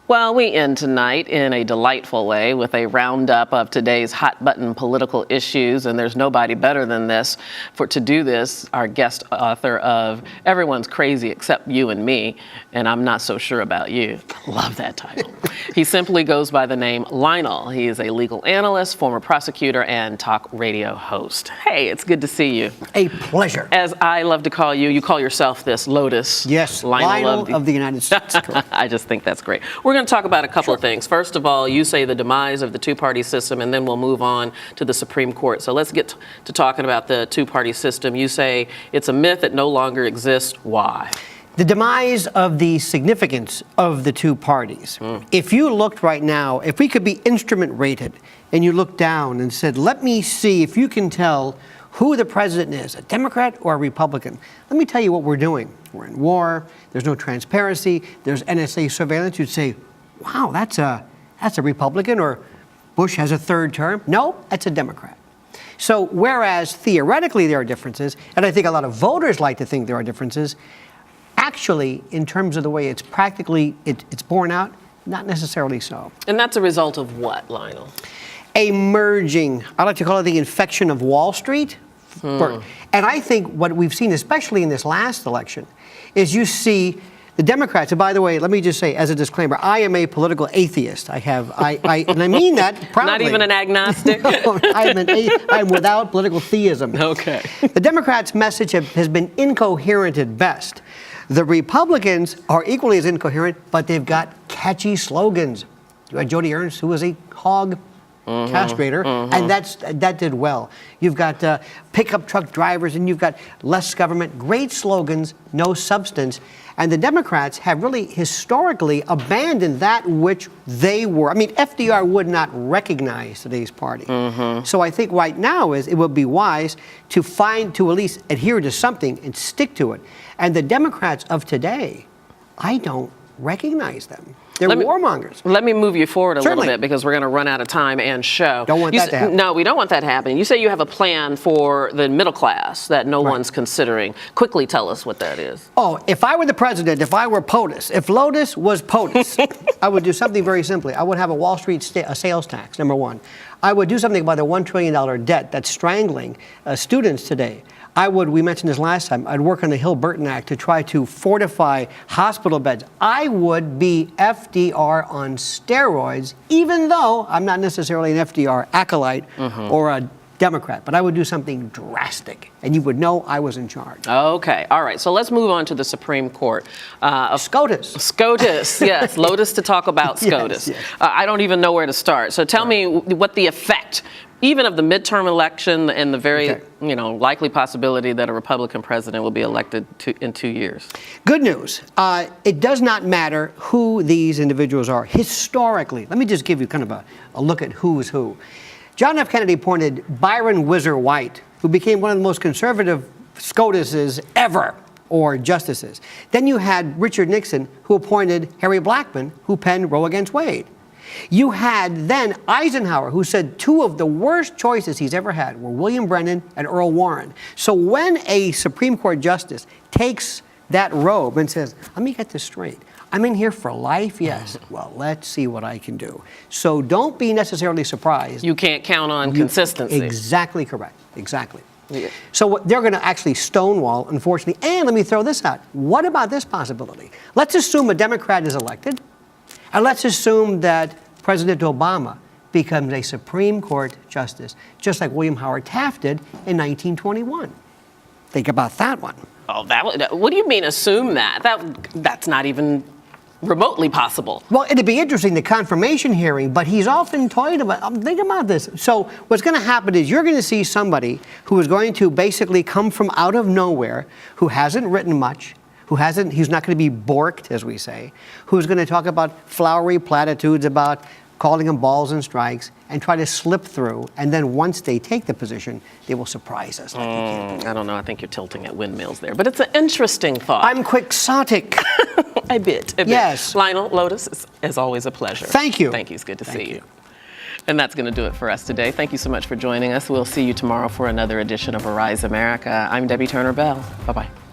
Well, we end tonight in a delightful way with a roundup of today's hot-button political issues, and there's nobody better than this to do this, our guest author of Everyone's Crazy Except You and Me, and I'm Not So Sure About You. Love that title. He simply goes by the name Lionel. He is a legal analyst, former prosecutor, and talk radio host. Hey, it's good to see you. A pleasure. As I love to call you, you call yourself this, Lotus. Yes, Lionel of the United States. I just think that's great. We're going to talk about a couple of things. First of all, you say the demise of the two-party system, and then we'll move on to the Supreme Court. So let's get to talking about the two-party system. You say it's a myth that no longer exists. Why? The demise of the significance of the two parties. If you looked right now, if we could be instrument rated, and you looked down and said, let me see if you can tell who the president is, a Democrat or a Republican. Let me tell you what we're doing. We're in war. There's no transparency. There's NSA surveillance. You'd say, wow, that's a Republican, or Bush has a third term. No, that's a Democrat. So whereas theoretically there are differences, and I think a lot of voters like to think there are differences, actually, in terms of the way it's practically, it's borne out, not necessarily so. And that's a result of what, Lionel? A merging, I like to call it the infection of Wall Street. And I think what we've seen, especially in this last election, is you see the Democrats, and by the way, let me just say, as a disclaimer, I am a political atheiist. And I mean that proudly. Not even an agnostic? No, I'm without political theism. Okay. The Democrats' message has been incoherent at best. The Republicans are equally as incoherent, but they've got catchy slogans. You had Joni Ernst, who was a hog castrator, and that did well. You've got pickup truck drivers, and you've got less government. Great slogans, no substance. And the Democrats have really historically abandoned that which they were. I mean, FDR would not recognize today's party. So I think right now it would be wise to at least adhere to something and stick to it. And the Democrats of today, I don't recognize them. They're warmongers. Let me move you forward a little bit, because we're going to run out of time and show. Don't want that to happen. No, we don't want that to happen. You say you have a plan for the middle class that no one's considering. Quickly tell us what that is. Oh, if I were the president, if I were POTUS, if Lotus was POTUS, I would do something very simply. I would have a Wall Street sales tax, number one. I would do something about the $1 trillion debt that's strangling students today. We mentioned this last time, I'd work on the Hill-Burton Act to try to fortify hospital beds. I would be FDR on steroids, even though I'm not necessarily an FDR acolyte or a Democrat, but I would do something drastic, and you would know I was in charge. Okay, all right, so let's move on to the Supreme Court. SCOTUS. SCOTUS, yes, Lotus to talk about SCOTUS. Yes. I don't even know where to start. So tell me what the effect, even of the midterm election and the very likely possibility that a Republican president will be elected in 2 years. Good news. It does not matter who these individuals are historically. Let me just give you kind of a look at who's who. John F. Kennedy appointed Byron Whizzer White, who became one of the most conservative SCOTUSes ever, or justices. Then you had Richard Nixon, who appointed Harry Blackmun, who penned Roe against Wade. You had then Eisenhower, who said two of the worst choices he's ever had were William Brennan and Earl Warren. So when a Supreme Court justice takes that robe and says, let me get this straight, I'm in here for life, yes. Well, let's see what I can do. So don't be necessarily surprised. You can't count on consistency. Exactly correct. Exactly. Yeah. So they're going to actually stonewall, unfortunately. And let me throw this out. What about this possibility? Let's assume a Democrat is elected, and let's assume that President Obama becomes a Supreme Court justice, just like William Howard Taft did in 1921. Think about that one. Oh, what do you mean assume that? That's not even remotely possible. Well, it'd be interesting, the confirmation hearing, but he's often toyed about, think about this. So what's going to happen is you're going to see somebody who is going to basically come from out of nowhere, who hasn't written much, he's not going to be borked, as we say, who's going to talk about flowery platitudes about calling them balls and strikes, and try to slip through. And then once they take the position, they will surprise us. Like I don't know. I think you're tilting at windmills there. But it's an interesting thought. I'm quixotic. A bit. Yes. Lionel, Lotus, it's as always a pleasure. Thank you. Thank you. It's good to see you. And that's going to do it for us today. Thank you so much for joining us. We'll see you tomorrow for another edition of Arise America. I'm Debbie Turner Bell. Bye-bye.